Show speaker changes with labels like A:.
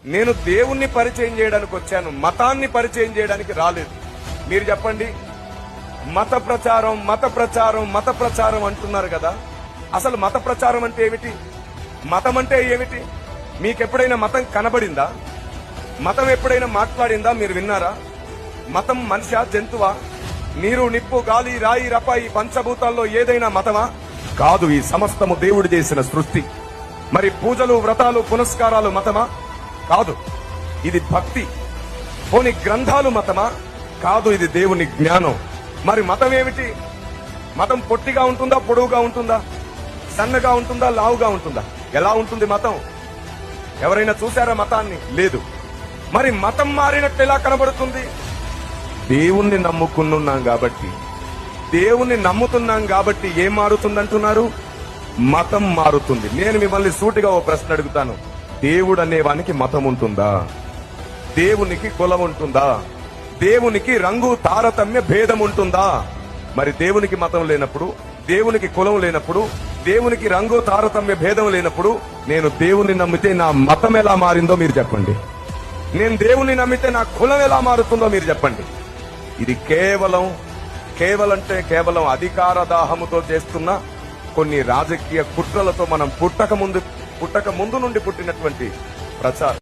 A: నేను దేవుణ్ణి పరిచయం చేయడానికి వచ్చాను, మతాన్ని పరిచయం చేయడానికి రాలేదు. మీరు చెప్పండి, మత ప్రచారం మత ప్రచారం మత ప్రచారం అంటున్నారు కదా. అసలు మత ప్రచారం అంటే ఏమిటి? మతం అంటే ఏమిటి? మీకెప్పుడైనా మతం కనబడిందా? మతం ఎప్పుడైనా మాట్లాడిందా? మీరు విన్నారా? మతం మనిషా, జంతువా? నీరు, నిప్పు, గాలి, రాయి, రప, ఈ పంచభూతాల్లో ఏదైనా మతమా? కాదు. ఈ సమస్తము దేవుడు చేసిన సృష్టి. మరి పూజలు, వ్రతాలు, పునస్కారాలు మతమా? కాదు. ఇది భక్తి. పోని గ్రంథాలు మతమా? కాదు. ఇది దేవుని జ్ఞానం. మరి మతం ఏమిటి? మతం పొట్టిగా ఉంటుందా, పొడవుగా ఉంటుందా, సన్నగా ఉంటుందా, లావుగా ఉంటుందా? ఎలా ఉంటుంది మతం? ఎవరైనా చూశారా మతాన్ని? లేదు. మరి మతం మారినట్టు ఎలా కనబడుతుంది? దేవుణ్ణి నమ్ముకున్నాం కాబట్టి, దేవుణ్ణి నమ్ముతున్నాం కాబట్టి ఏం మారుతుందంటున్నారు? మతం మారుతుంది. నేను మిమ్మల్ని సూటిగా ఓ ప్రశ్న అడుగుతాను. దేవుడు అనేవానికి మతం ఉంటుందా? దేవునికి కులం ఉంటుందా? దేవునికి రంగు తారతమ్య భేదం ఉంటుందా? మరి దేవునికి మతం లేనప్పుడు, దేవునికి కులం లేనప్పుడు, దేవునికి రంగు తారతమ్య భేదం లేనప్పుడు నేను దేవుణ్ణి నమ్మితే నా మతం ఎలా మారిందో మీరు చెప్పండి. నేను దేవుణ్ణి నమ్మితే నా కులం ఎలా మారుతుందో మీరు చెప్పండి. ఇది కేవలం అధికార దాహముతో చేస్తున్న కొన్ని రాజకీయ కుట్రలతో మనం పుట్టక ముందు నుండి పుట్టినటువంటి ప్రచారం.